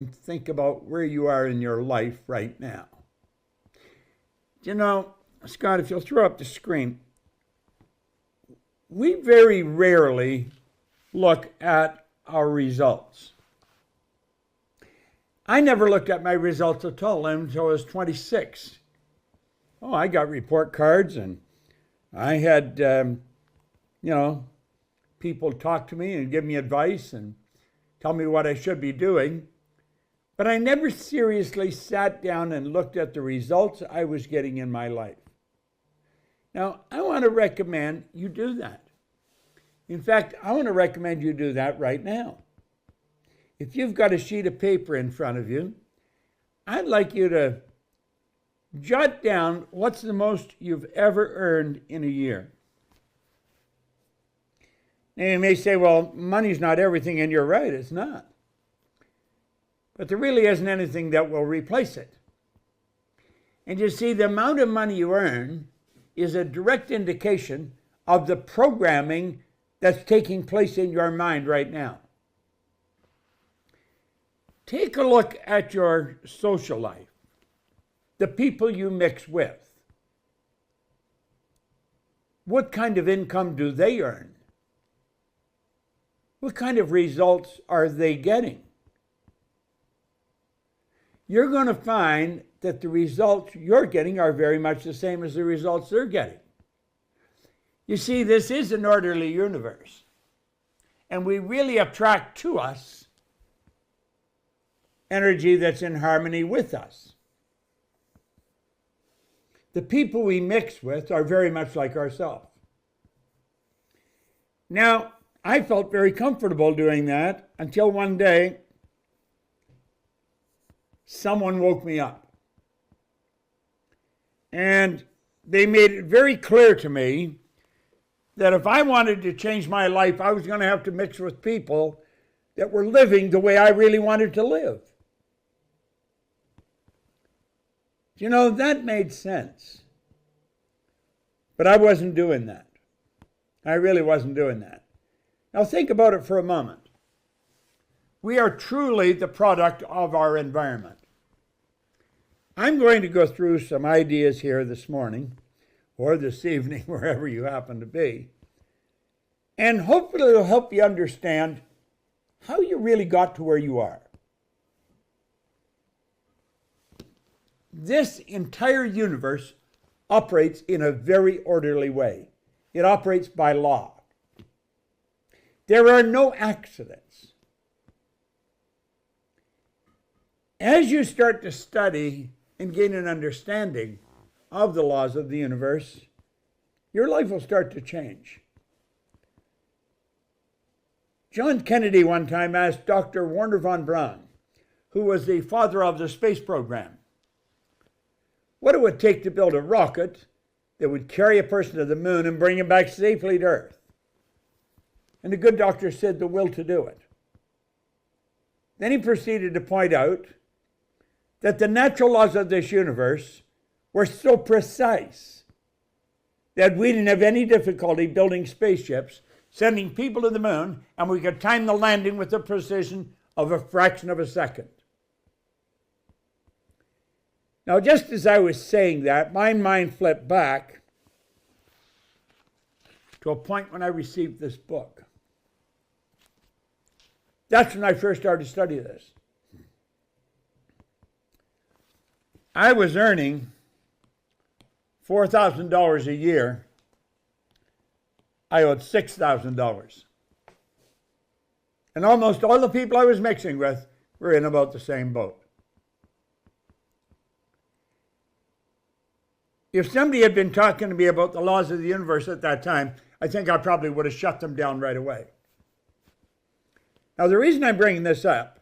Think about where you are in your life right now. You know, Scott, if you'll throw up the screen, we very rarely look at our results. I never looked at my results at all until I was 26. Oh, I got report cards and I had, people talk to me and give me advice and tell me what I should be doing. But I never seriously sat down and looked at the results I was getting in my life. Now, I want to recommend you do that. In fact, I want to recommend you do that right now. If you've got a sheet of paper in front of you, I'd like you to jot down what's the most you've ever earned in a year. Now, you may say, well, money's not everything, and you're right, it's not. But there really isn't anything that will replace it. And you see, the amount of money you earn is a direct indication of the programming that's taking place in your mind right now. Take a look at your social life, the people you mix with. What kind of income do they earn? What kind of results are they getting? You're going to find that the results you're getting are very much the same as the results they're getting. You see, this is an orderly universe, and we really attract to us energy that's in harmony with us. The people we mix with are very much like ourselves. Now, I felt very comfortable doing that until one day someone woke me up. And they made it very clear to me that if I wanted to change my life, I was going to have to mix with people that were living the way I really wanted to live. You know, that made sense. But I wasn't doing that. I really wasn't doing that. Now think about it for a moment. We are truly the product of our environment. I'm going to go through some ideas here this morning, or this evening, wherever you happen to be, and hopefully it'll help you understand how you really got to where you are. This entire universe operates in a very orderly way. It operates by law. There are no accidents. As you start to study and gain an understanding of the laws of the universe, your life will start to change. John Kennedy one time asked Dr. Wernher von Braun, who was the father of the space program, what it would take to build a rocket that would carry a person to the moon and bring him back safely to Earth. And the good doctor said the will to do it. Then he proceeded to point out that the natural laws of this universe were so precise that we didn't have any difficulty building spaceships, sending people to the moon, and we could time the landing with the precision of a fraction of a second. Now, just as I was saying that, my mind flipped back to a point when I received this book. That's when I first started to study this. I was earning $4,000 a year. I owed $6,000. And almost all the people I was mixing with were in about the same boat. If somebody had been talking to me about the laws of the universe at that time, I think I probably would have shut them down right away. Now, the reason I'm bringing this up,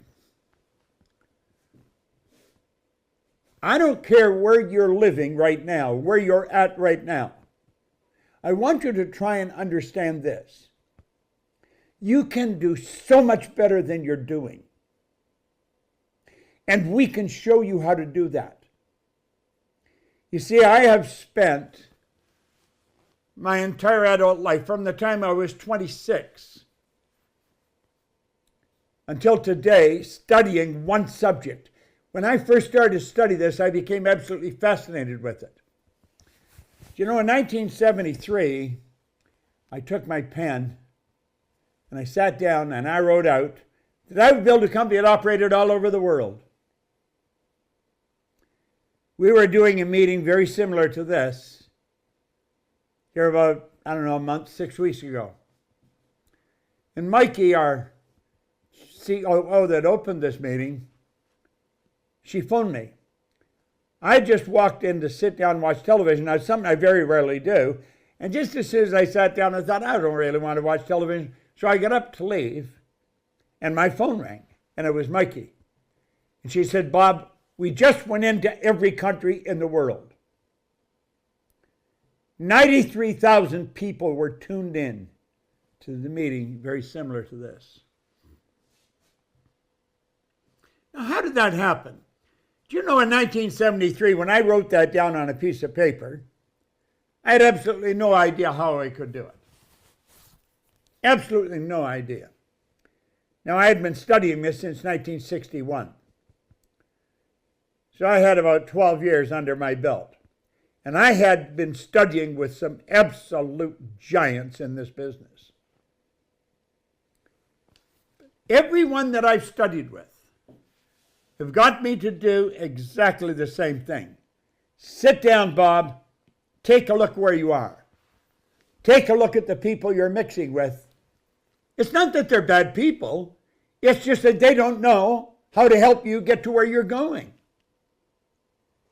I don't care where you're living right now, where you're at right now. I want you to try and understand this. You can do so much better than you're doing. And we can show you how to do that. You see, I have spent my entire adult life, from the time I was 26, until today studying one subject. When I first started to study this, I became absolutely fascinated with it. You know, in 1973, I took my pen and I sat down and I wrote out that I would build a company that operated all over the world. We were doing a meeting very similar to this here about, a month, 6 weeks ago. And Mikey, our COO that opened this meeting, she phoned me. I just walked in to sit down and watch television. That's something I very rarely do. And just as soon as I sat down, I thought, I don't really want to watch television. So I got up to leave, and my phone rang, and it was Mikey. And she said, Bob, we just went into every country in the world. 93,000 people were tuned in to the meeting, very similar to this. Now, how did that happen? Do you know in 1973, when I wrote that down on a piece of paper, I had absolutely no idea how I could do it. Absolutely no idea. Now, I had been studying this since 1961. So I had about 12 years under my belt. And I had been studying with some absolute giants in this business. Everyone that I've studied with have got me to do exactly the same thing. Sit down, Bob. Take a look where you are. Take a look at the people you're mixing with. It's not that they're bad people. It's just that they don't know how to help you get to where you're going.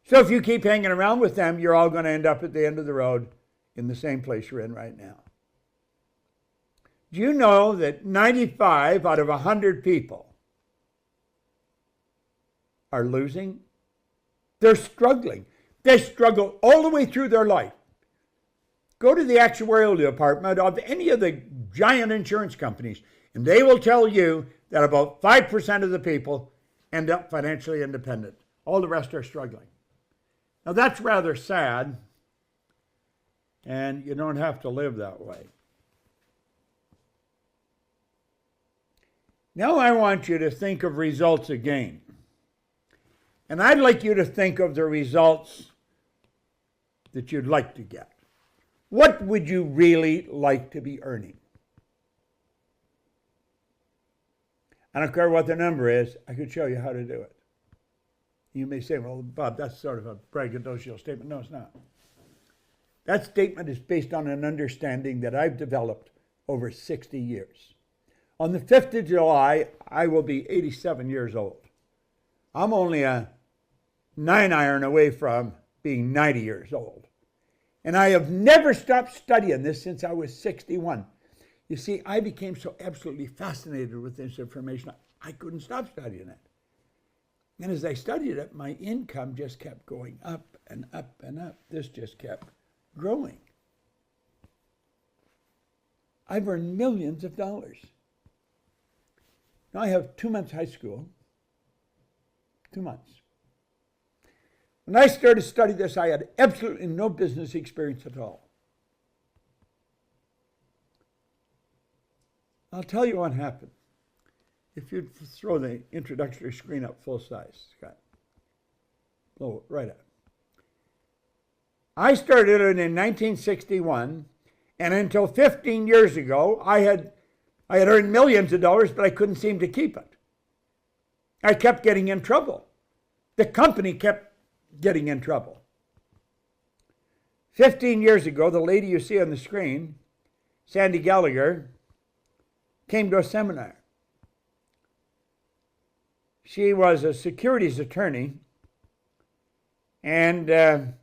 So if you keep hanging around with them, you're all going to end up at the end of the road in the same place you're in right now. Do you know that 95 out of 100 people are losing? They're struggling. They struggle all the way through their life. Go to the actuarial department of any of the giant insurance companies, and they will tell you that about 5% of the people end up financially independent. All the rest are struggling. Now, that's rather sad, and you don't have to live that way. Now I want you to think of results again. And I'd like you to think of the results that you'd like to get. What would you really like to be earning? I don't care what the number is, I could show you how to do it. You may say, well, Bob, that's sort of a braggadocious statement. No, it's not. That statement is based on an understanding that I've developed over 60 years. On the 5th of July, I will be 87 years old. I'm only a 9-iron away from being 90 years old. And I have never stopped studying this since I was 61. You see, I became so absolutely fascinated with this information, I couldn't stop studying it. And as I studied it, my income just kept going up and up and up. This just kept growing. I've earned millions of dollars. Now I have 2 months high school. 2 months. When I started to study this, I had absolutely no business experience at all. I'll tell you what happened. If you'd throw the introductory screen up full size, Scott. Blow it right up. I started it in 1961, and until 15 years ago, I had earned millions of dollars, but I couldn't seem to keep it. I kept getting in trouble. The company kept getting in trouble. 15 years ago, the lady you see on the screen, Sandy Gallagher, came to a seminar. She was a securities attorney, and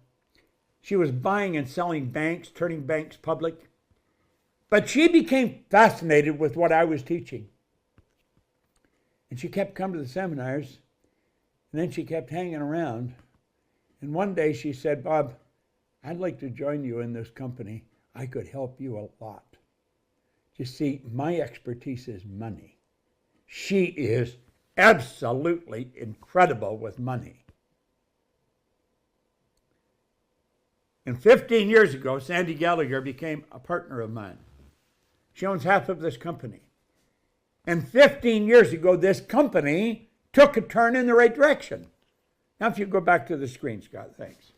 she was buying and selling banks, turning banks public. But she became fascinated with what I was teaching. And she kept coming to the seminars, and then she kept hanging around. And one day she said, Bob, I'd like to join you in this company. I could help you a lot. You see, my expertise is money. She is absolutely incredible with money. And 15 years ago, Sandy Gallagher became a partner of mine. She owns half of this company. And 15 years ago, this company took a turn in the right direction. Now, if you go back to the screen, Scott, thanks.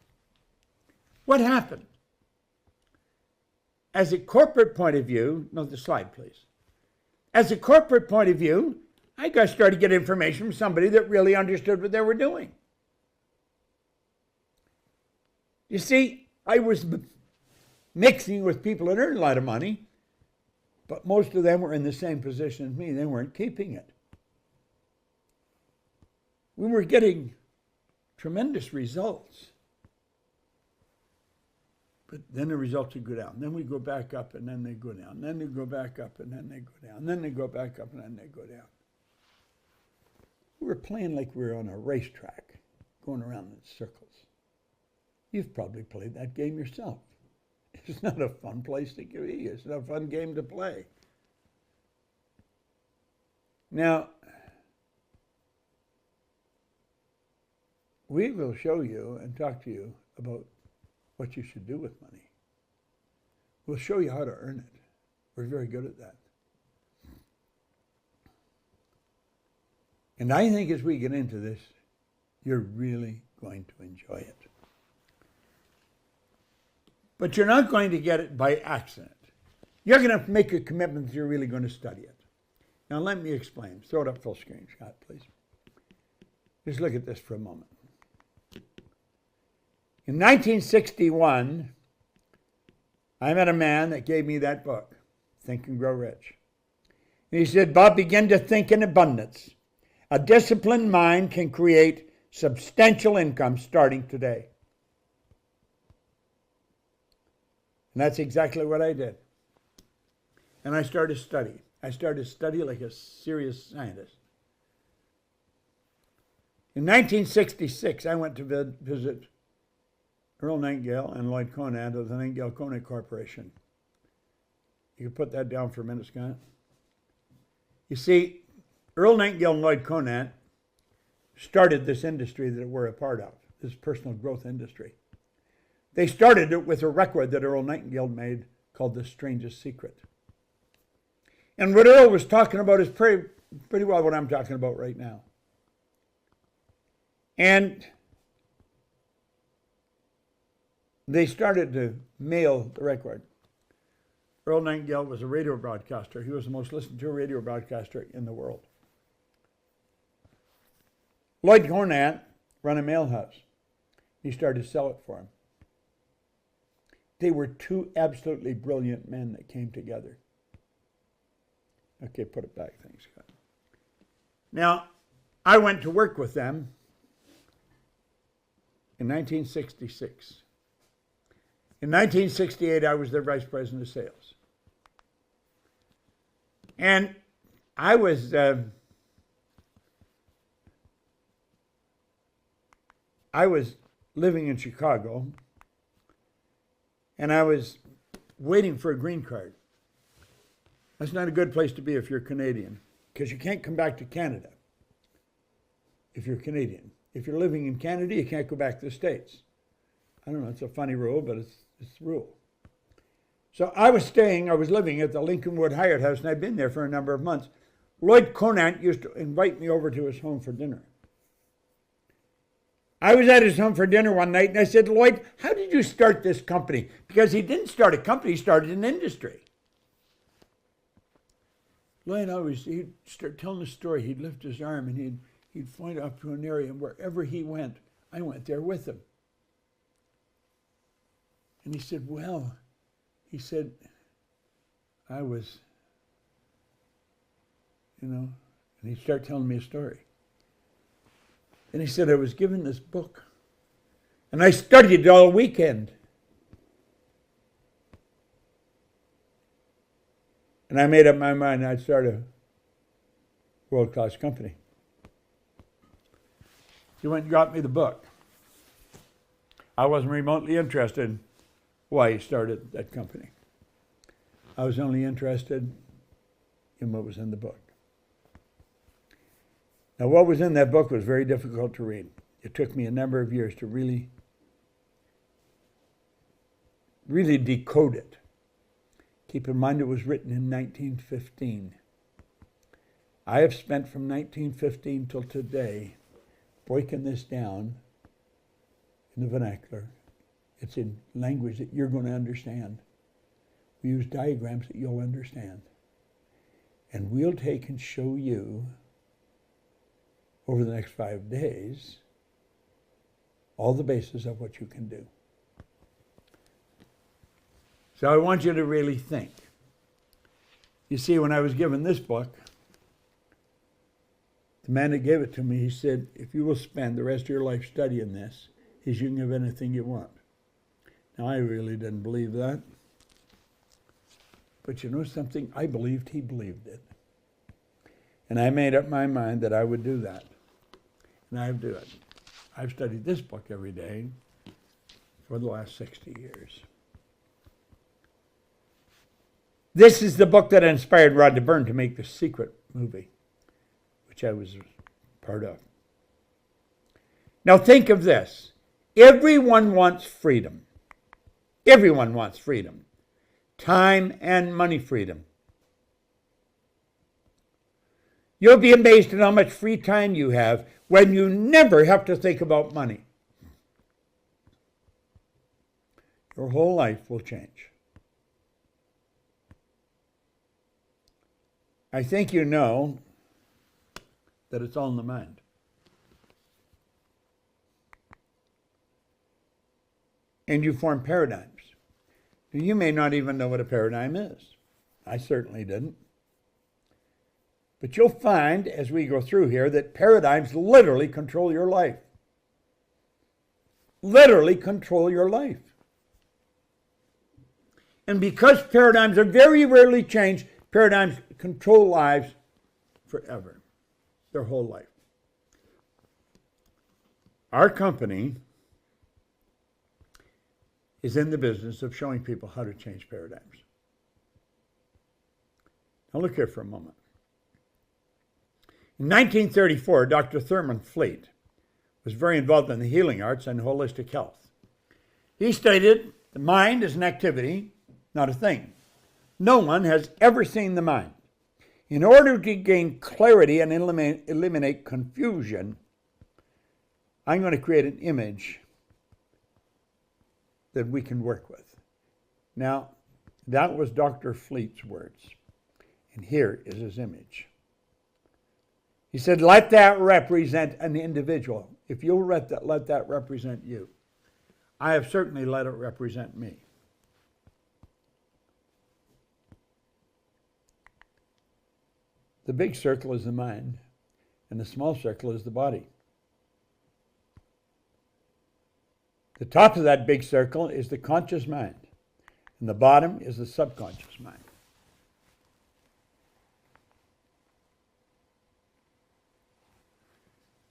What happened? As a corporate point of view, no, the slide, please. As a corporate point of view, I got started to get information from somebody that really understood what they were doing. You see, I was mixing with people that earned a lot of money, but most of them were in the same position as me. They weren't keeping it. We were getting tremendous results. But then the results would go down. Then we go back up, and then they go down. Then they go back up, and then they go down. Then they go back up, and then they go down. We were playing like we were on a racetrack, going around in circles. You've probably played that game yourself. It's not a fun place to be. It's not a fun game to play. Now, we will show you and talk to you about what you should do with money. We'll show you how to earn it. We're very good at that. And I think as we get into this, you're really going to enjoy it. But you're not going to get it by accident. You're going to make a commitment that you're really going to study it. Now let me explain. Throw it up full screen, Scott, please. Just look at this for a moment. In 1961, I met a man that gave me that book, Think and Grow Rich. And he said, Bob, begin to think in abundance. A disciplined mind can create substantial income starting today. And that's exactly what I did. And I started studying. I started to study like a serious scientist. In 1966, I went to visit Earl Nightingale and Lloyd Conant of the Nightingale Conant Corporation. You can put that down for a minute, Scott. You see, Earl Nightingale and Lloyd Conant started this industry that we're a part of, this personal growth industry. They started it with a record that Earl Nightingale made called The Strangest Secret. And what Earl was talking about is pretty well what I'm talking about right now. And they started to mail the record. Earl Nightingale was a radio broadcaster. He was the most listened to radio broadcaster in the world. Lloyd Conant ran a mail house. He started to sell it for him. They were two absolutely brilliant men that came together. Okay, put it back. Thanks, Scott. Now, I went to work with them in 1966. In 1968, I was their vice president of sales. And I was living in Chicago, and I was waiting for a green card. That's not a good place to be if you're Canadian, because you can't come back to Canada if you're Canadian. If you're living in Canada, you can't go back to the States. I don't know, it's a funny rule, but it's the rule. So I was living at the Lincolnwood Hyatt House, and I'd been there for a number of months. Lloyd Conant used to invite me over to his home for dinner. I was at his home for dinner one night, and I said, Lloyd, how did you start this company? Because he didn't start a company, he started an industry. Lloyd he'd start telling the story. He'd lift his arm, and he'd point up to an area, and wherever he went, I went there with him. And he said, I was, and he'd start telling me a story. And he said, I was given this book, and I studied it all weekend. And I made up my mind I'd start a world-class company. He went and got me the book. I wasn't remotely interested in why he started that company. I was only interested in what was in the book. Now, what was in that book was very difficult to read. It took me a number of years to really decode it. Keep in mind it was written in 1915. I have spent from 1915 till today breaking this down in the vernacular. It's in language that you're going to understand. We use diagrams that you'll understand. And we'll take and show you over the next 5 days all the basis of what you can do. So I want you to really think. You see, when I was given this book, the man that gave it to me, he said, if you will spend the rest of your life studying this, you can have anything you want. Now, I really didn't believe that. But you know something? I believed he believed it. And I made up my mind that I would do that. And I do it. I've studied this book every day for the last 60 years. This is the book that inspired Rod Byrne to make The Secret movie, which I was part of. Now think of this. Everyone wants freedom. Everyone wants freedom. Time and money freedom. You'll be amazed at how much free time you have when you never have to think about money. Your whole life will change. I think you know that it's all in the mind. And you form paradigms. You may not even know what a paradigm is. I certainly didn't. But you'll find, as we go through here, that paradigms literally control your life. Literally control your life. And because paradigms are very rarely changed, paradigms control lives forever, their whole life. Our company is in the business of showing people how to change paradigms. Now look here for a moment. In 1934, Dr. Thurman Fleet was very involved in the healing arts and holistic health. He stated the mind is an activity, not a thing. No one has ever seen the mind. In order to gain clarity and eliminate confusion, I'm going to create an image that we can work with. Now, that was Dr. Fleet's words. And here is his image. He said, let that represent an individual. If you'll let that represent you. I have certainly let it represent me. The big circle is the mind, and the small circle is the body. The top of that big circle is the conscious mind, and the bottom is the subconscious mind.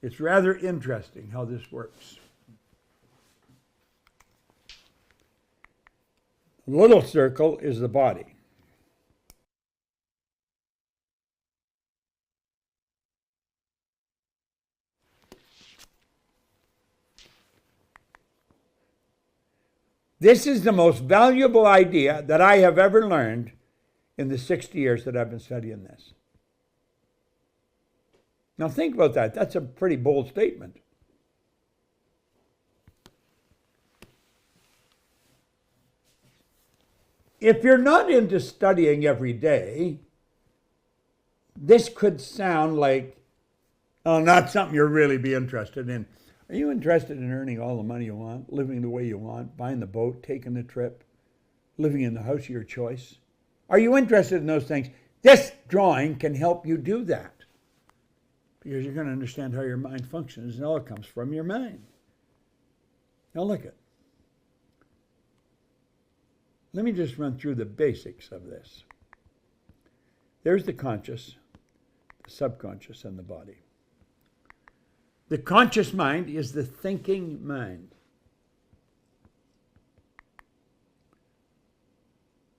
It's rather interesting how this works. The little circle is the body. This is the most valuable idea that I have ever learned in the 60 years that I've been studying this. Now think about that. That's a pretty bold statement. If you're not into studying every day, this could sound like, oh, not something you'll really be interested in. Are you interested in earning all the money you want, living the way you want, buying the boat, taking the trip, living in the house of your choice? Are you interested in those things? This drawing can help you do that. Because you're going to understand how your mind functions, and all it comes from your mind. Now look at. Let me just run through the basics of this. There's the conscious, the subconscious, and the body. The conscious mind is the thinking mind.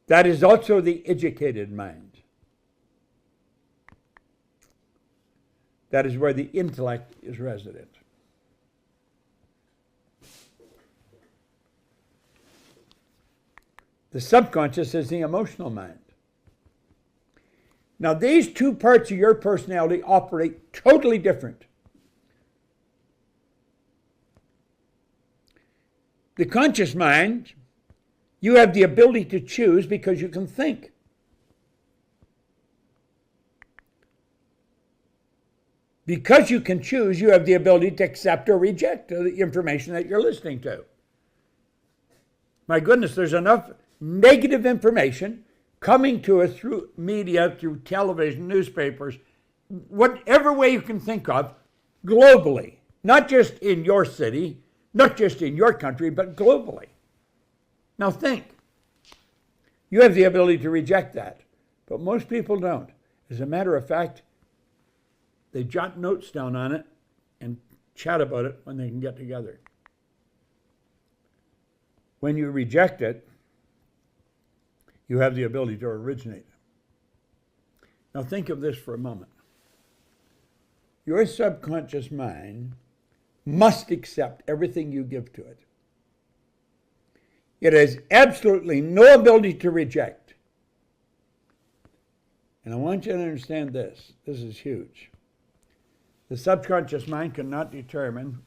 That is also the educated mind. That is where the intellect is resident. The subconscious is the emotional mind. Now, these two parts of your personality operate totally different. The conscious mind, you have the ability to choose because you can think. Because you can choose, you have the ability to accept or reject the information that you're listening to. My goodness, there's enough negative information coming to us through media, through television, newspapers, whatever way you can think of, globally. Not just in your city, not just in your country, but globally. Now think. You have the ability to reject that, but most people don't. As a matter of fact, they jot notes down on it and chat about it when they can get together. When you reject it, you have the ability to originate. Now think of this for a moment. Your subconscious mind must accept everything you give to it. It has absolutely no ability to reject. And I want you to understand this. This is huge. The subconscious mind cannot determine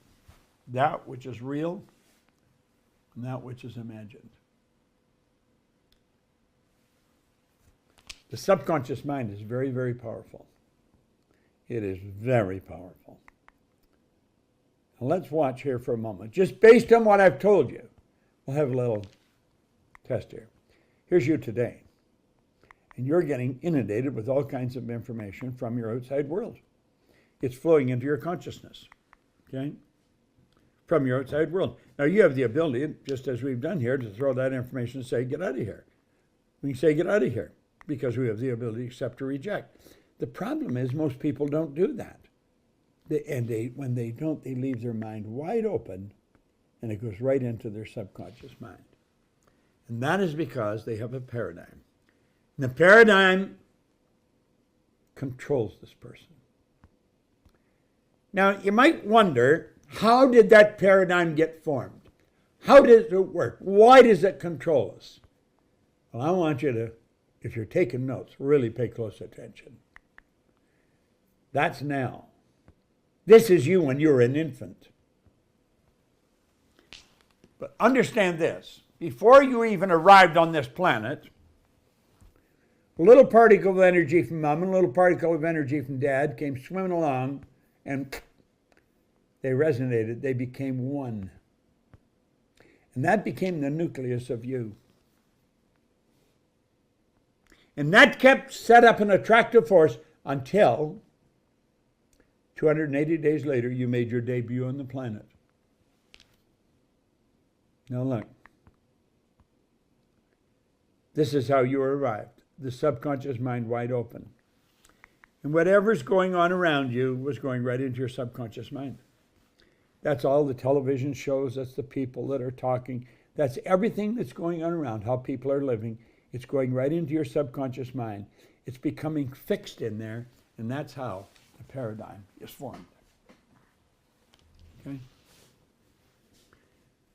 that which is real and that which is imagined. The subconscious mind is very, very powerful. It is very powerful. Now let's watch here for a moment. Just based on what I've told you, we'll have a little test here. Here's you today. And you're getting inundated with all kinds of information from your outside world. It's flowing into your consciousness, okay? From your outside world. Now you have the ability, just as we've done here, to throw that information and say, get out of here. We can say, get out of here, because we have the ability to accept or reject. The problem is most people don't do that. When they don't, they leave their mind wide open, and it goes right into their subconscious mind. And that is because they have a paradigm. And the paradigm controls this person. Now, you might wonder, how did that paradigm get formed? How does it work? Why does it control us? Well, I want you to, if you're taking notes, really pay close attention. That's now. This is you when you were an infant. But understand this. Before you even arrived on this planet, a little particle of energy from mom and a little particle of energy from dad came swimming along, and they resonated. They became one. And that became the nucleus of you. And that kept set up an attractive force until 280 days later, you made your debut on the planet. Now look. This is how you arrived. The subconscious mind wide open. And whatever's going on around you was going right into your subconscious mind. That's all the television shows. That's the people that are talking. That's everything that's going on around, how people are living. It's going right into your subconscious mind. It's becoming fixed in there, and that's how the paradigm is formed. Okay?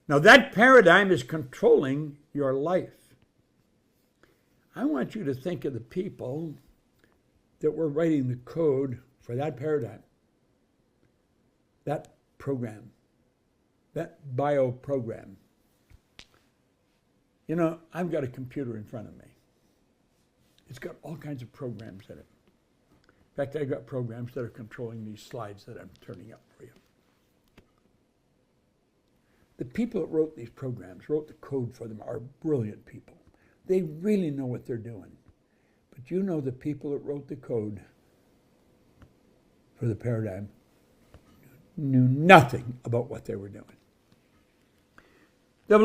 Now that paradigm is controlling your life. I want you to think of the people that were writing the code for that paradigm, that program, that bio program. You know, I've got a computer in front of me. It's got all kinds of programs in it. In fact, I've got programs that are controlling these slides that I'm turning up for you. The people that wrote these programs, wrote the code for them, are brilliant people. They really know what they're doing. But you know the people that wrote the code for the paradigm knew nothing about what they were doing. They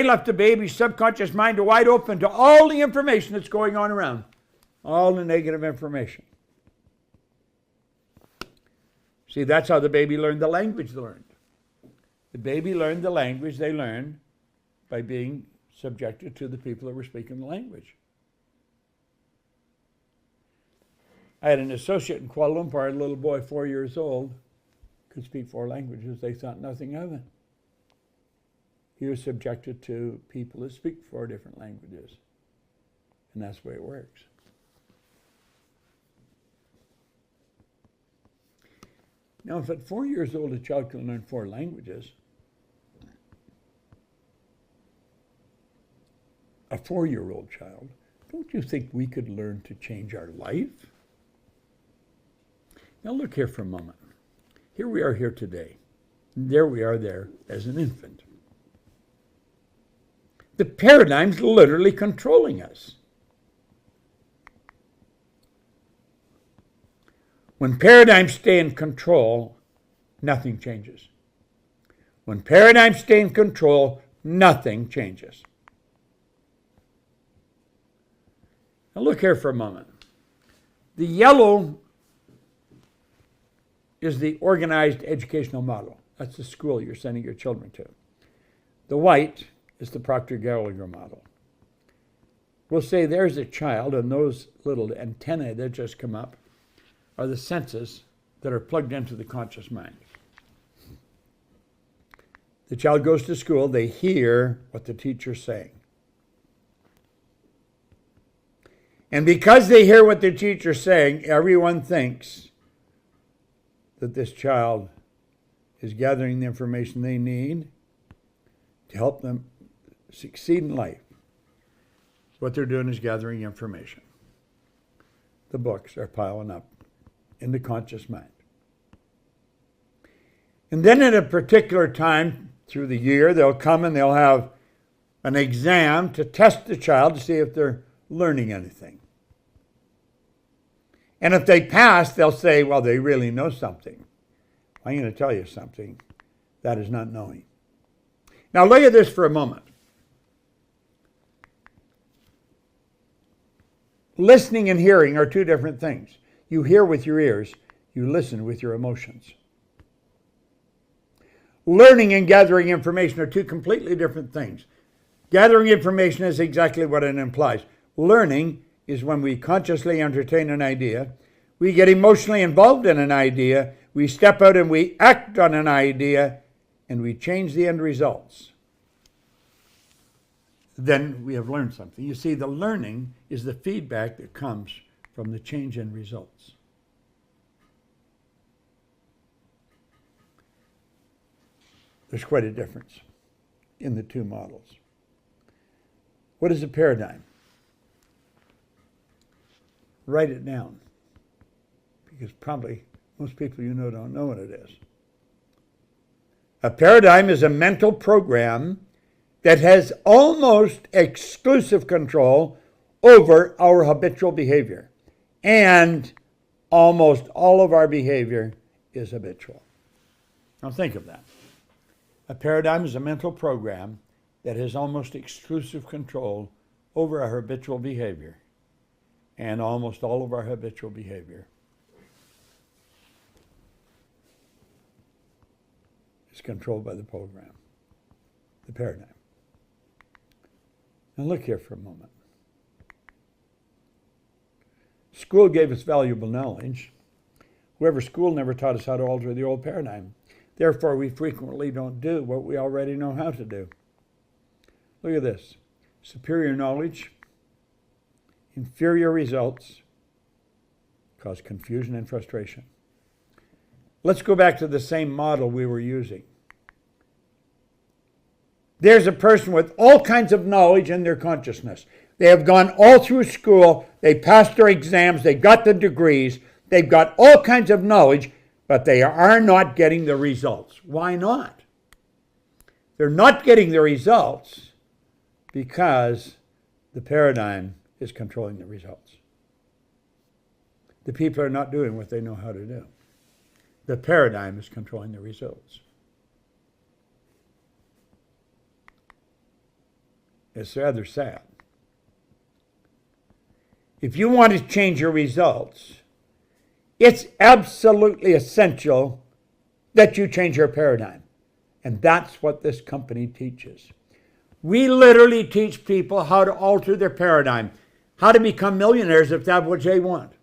left the baby's subconscious mind wide open to all the information that's going on around, all the negative information. See, that's how the baby learned the language they learned. The baby learned the language they learned by being subjected to the people that were speaking the language. I had an associate in Kuala Lumpur, a little boy, 4 years old, could speak 4 languages. They thought nothing of it. He was subjected to people that speak 4 different languages. And that's the way it works. Now, if at 4 years old a child can learn 4 languages, a 4-year-old child, don't you think we could learn to change our life? Now look here for a moment. Here we are here today. And there we are there as an infant. The paradigm's literally controlling us. When paradigms stay in control, nothing changes. When paradigms stay in control, nothing changes. Now look here for a moment. The yellow is the organized educational model. That's the school you're sending your children to. The white is the Proctor Gallagher model. We'll say there's a child, and those little antennae that just come up are the senses that are plugged into the conscious mind. The child goes to school, they hear what the teacher's saying. And because they hear what the teacher's saying, everyone thinks that this child is gathering the information they need to help them succeed in life. What they're doing is gathering information. The books are piling up in the conscious mind. And then at a particular time through the year, they'll come and they'll have an exam to test the child to see if they're learning anything. And if they pass, they'll say, well, they really know something. I'm going to tell you something. That is not knowing. Now look at this for a moment. Listening and hearing are two different things. You hear with your ears. You listen with your emotions. Learning and gathering information are two completely different things. Gathering information is exactly what it implies. Learning is when we consciously entertain an idea, we get emotionally involved in an idea, we step out and we act on an idea, and we change the end results. Then we have learned something. You see, the learning is the feedback that comes from the change in results. There's quite a difference in the two models. What is a paradigm? Write it down, because probably most people you know don't know what it is. A paradigm is a mental program that has almost exclusive control over our habitual behavior. And almost all of our behavior is habitual. Now think of that. A paradigm is a mental program that has almost exclusive control over our habitual behavior. And almost all of our habitual behavior is controlled by the program, the paradigm. Now look here for a moment. School gave us valuable knowledge. However, school never taught us how to alter the old paradigm. Therefore, we frequently don't do what we already know how to do. Look at this. Superior knowledge, inferior results cause confusion and frustration. Let's go back to the same model we were using. There's a person with all kinds of knowledge in their consciousness. They have gone all through school, they passed their exams, they got the degrees, they've got all kinds of knowledge, but they are not getting the results. Why not? They're not getting the results because the paradigm is controlling the results. The people are not doing what they know how to do. The paradigm is controlling the results. It's rather sad. If you want to change your results, it's absolutely essential that you change your paradigm. And that's what this company teaches. We literally teach people how to alter their paradigm, how to become millionaires if that's what they want.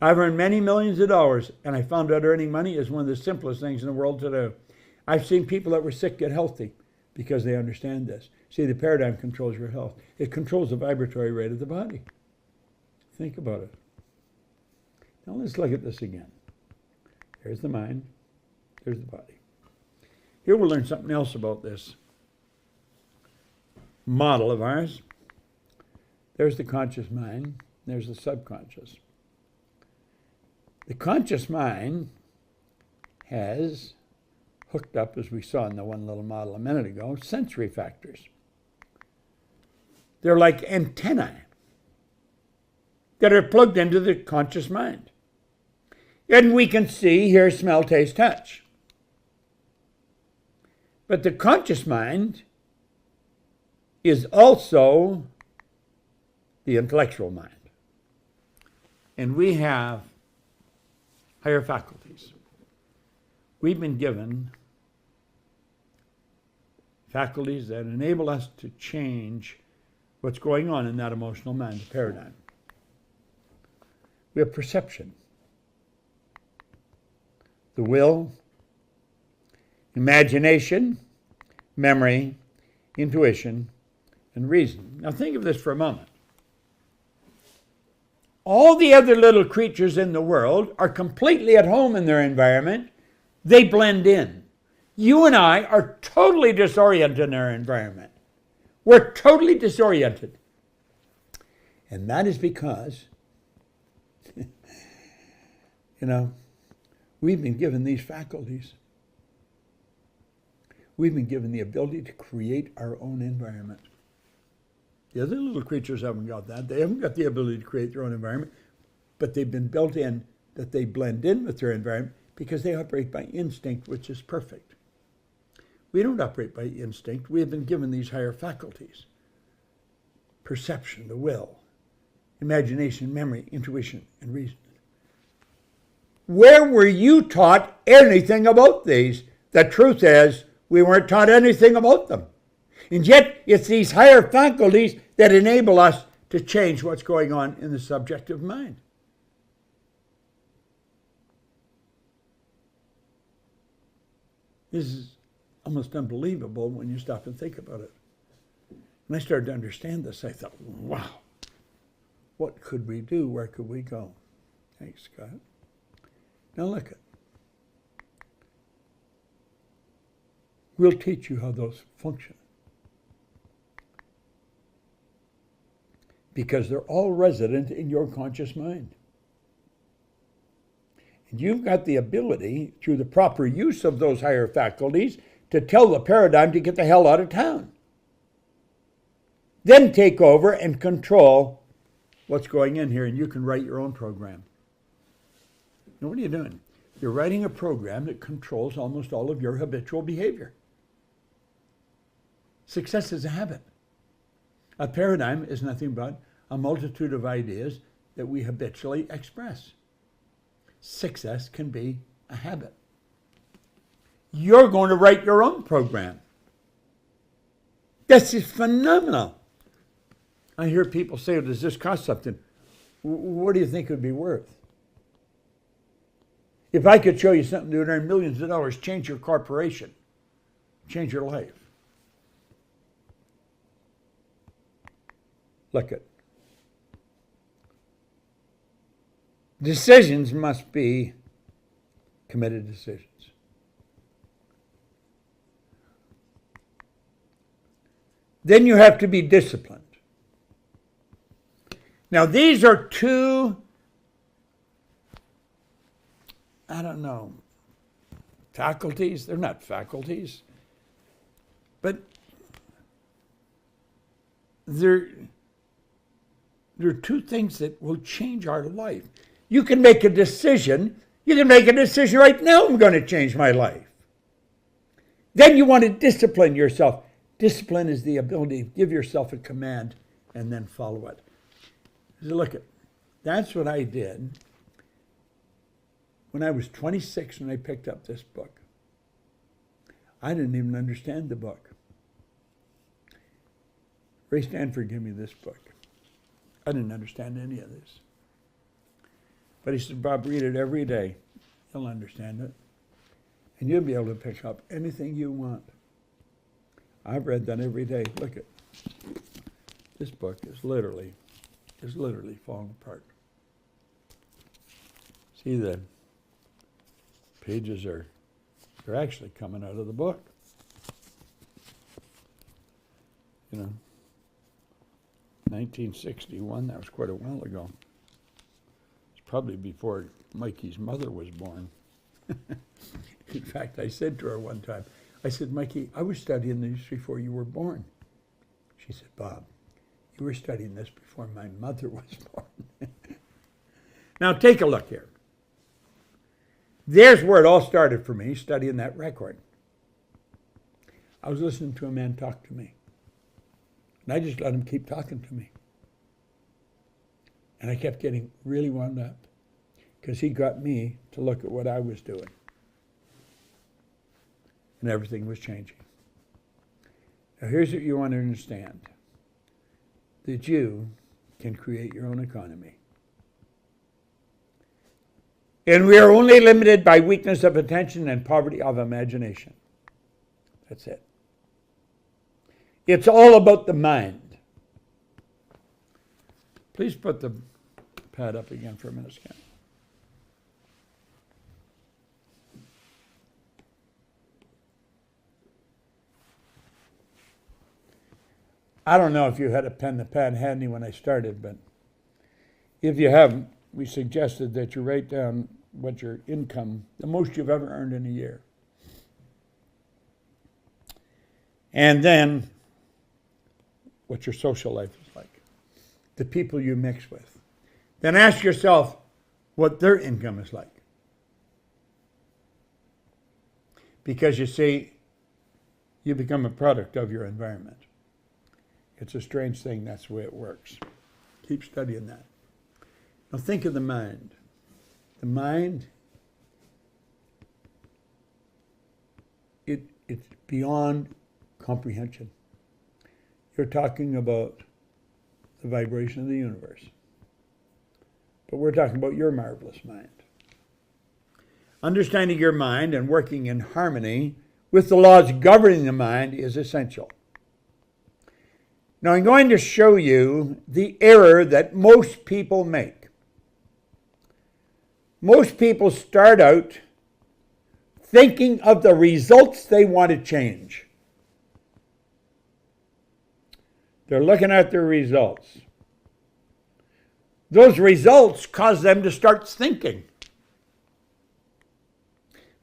I've earned many millions of dollars, and I found out earning money is one of the simplest things in the world to do. I've seen people that were sick get healthy because they understand this. See, the paradigm controls your health. It controls the vibratory rate of the body. Think about it. Now let's look at this again. There's the mind. There's the body. Here we'll learn something else about this model of ours. There's the conscious mind. There's the subconscious. The conscious mind has hooked up, as we saw in the one little model a minute ago, sensory factors. They're like antennae that are plugged into the conscious mind. And we can see, hear, smell, taste, touch. But the conscious mind is also the intellectual mind. And we have higher faculties. We've been given faculties that enable us to change what's going on in that emotional mind paradigm. We have perception, the will, imagination, memory, intuition, and reason. Now think of this for a moment. All the other little creatures in the world are completely at home in their environment. They blend in. You and I are totally disoriented in our environment. We're totally disoriented. And that is because, we've been given these faculties. We've been given the ability to create our own environment. The other little creatures haven't got that. They haven't got the ability to create their own environment, but they've been built in that they blend in with their environment because they operate by instinct, which is perfect. We don't operate by instinct. We have been given these higher faculties. Perception, the will, imagination, memory, intuition, and reason. Where were you taught anything about these? The truth is, we weren't taught anything about them. And yet, it's these higher faculties that enable us to change what's going on in the subjective mind. This is almost unbelievable when you stop and think about it. When I started to understand this, I thought, wow, what could we do? Where could we go? Thanks, Scott. Now look at. We'll teach you how those function. Because they're all resident in your conscious mind. And you've got the ability, through the proper use of those higher faculties, to tell the paradigm to get the hell out of town. Then take over and control what's going in here, and you can write your own program. Now, what are you doing? You're writing a program that controls almost all of your habitual behavior. Success is a habit. A paradigm is nothing but a multitude of ideas that we habitually express. Success can be a habit. You're going to write your own program. This is phenomenal. I hear people say, does this cost something? What do you think it would be worth? If I could show you something that would earn millions of dollars, change your corporation, change your life. Look at. Decisions must be committed decisions. Then you have to be disciplined. Now these are two, faculties. They're not faculties, but they're two things that will change our life. You can make a decision. You can make a decision right now, I'm going to change my life. Then you want to discipline yourself. Discipline is the ability to give yourself a command and then follow it. So look, that's what I did when I was 26 when I picked up this book. I didn't even understand the book. Ray Stanford gave me this book. I didn't understand any of this. But he said, Bob, read it every day. You'll understand it. And you'll be able to pick up anything you want. I've read that every day. Look at this book is literally falling apart. See the Pages they're actually coming out of the book. You know, 1961, that was quite a while ago. It's probably before Mikey's mother was born. In fact, I said to her one time, I said, Mikey, I was studying this before you were born. She said, Bob, you were studying this before my mother was born. Now take a look here. There's where it all started for me, studying that record. I was listening to a man talk to me. And I just let him keep talking to me. And I kept getting really wound up because he got me to look at what I was doing. And everything was changing. Now here's what you want to understand. That you can create your own economy. And we are only limited by weakness of attention and poverty of imagination. That's it. It's all about the mind. Please put the pad up again for a minute, Scan. I don't know if you had a pen and pad handy when I started, but if you haven't, we suggested that you write down what your income, the most you've ever earned in a year. And then what your social life is like, the people you mix with. Then ask yourself what their income is like. Because you see, you become a product of your environment. It's a strange thing, that's the way it works. Keep studying that. Now think of the mind. The mind, it's beyond comprehension. You're talking about the vibration of the universe. But we're talking about your marvelous mind. Understanding your mind and working in harmony with the laws governing the mind is essential. Now I'm going to show you the error that most people make. Most people start out thinking of the results they want to change. They're looking at their results. Those results cause them to start thinking.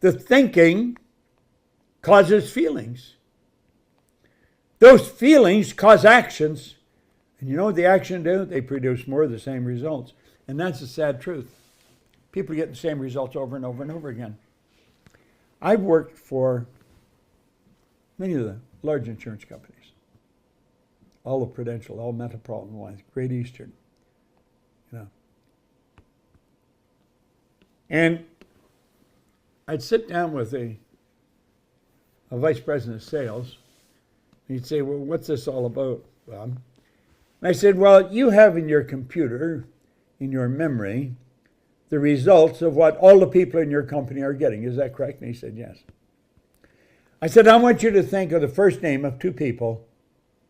The thinking causes feelings. Those feelings cause actions. And you know what the action do? They produce more of the same results. And that's the sad truth. People get the same results over and over and over again. I've worked for many of the large insurance companies. All of Prudential, all Metropolitan Lines, Great Eastern. You know. And I'd sit down with a vice president of sales, and he'd say, well, what's this all about, Bob? And I said, well, you have in your computer, in your memory, the results of what all the people in your company are getting. Is that correct? And he said, yes. I said, I want you to think of the first name of two people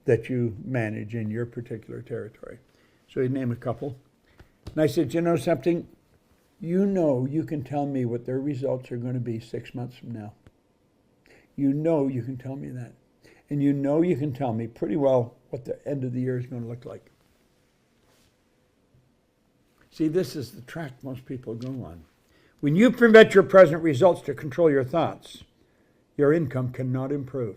that you manage in your particular territory. So he'd name a couple. And I said, you know something? You know you can tell me what their results are going to be 6 months from now. You know you can tell me that. And you know you can tell me pretty well what the end of the year is going to look like. See, this is the track most people go on. When you permit your present results to control your thoughts, your income cannot improve.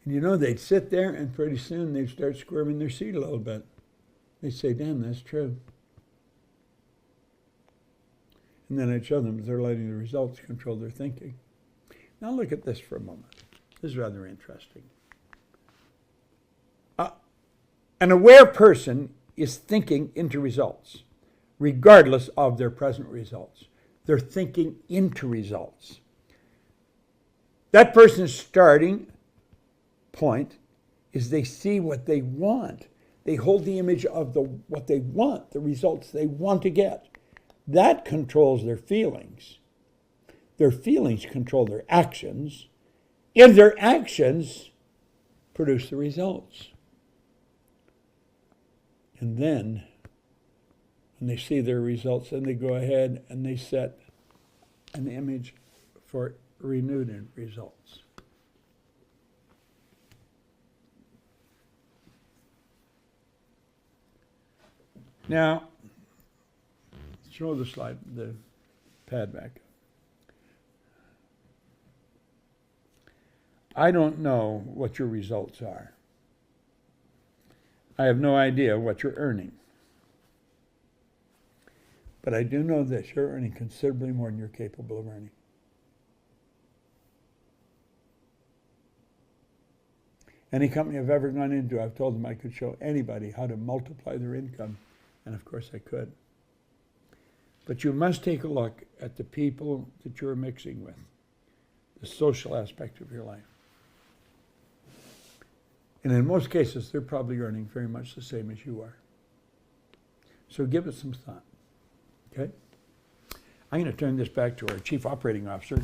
And you know, they'd sit there and pretty soon they'd start squirming their seat a little bit. They'd say, damn, that's true. And then I'd show them that they're letting the results control their thinking. Now look at this for a moment. This is rather interesting. An aware person is thinking into results, regardless of their present results. They're thinking into results. That person's starting point is they see what they want. They hold the image of what they want, the results they want to get. That controls their feelings. Their feelings control their actions, and their actions produce the results. And then, and they see their results, and they go ahead and they set an image for renewed results. Now, throw the slide, the pad back. I don't know what your results are. I have no idea what you're earning. But I do know this, you're earning considerably more than you're capable of earning. Any company I've ever gone into, I've told them I could show anybody how to multiply their income, and of course I could. But you must take a look at the people that you're mixing with, the social aspect of your life. And in most cases, they're probably earning very much the same as you are. So give it some thought, okay? I'm going to turn this back to our Chief Operating Officer,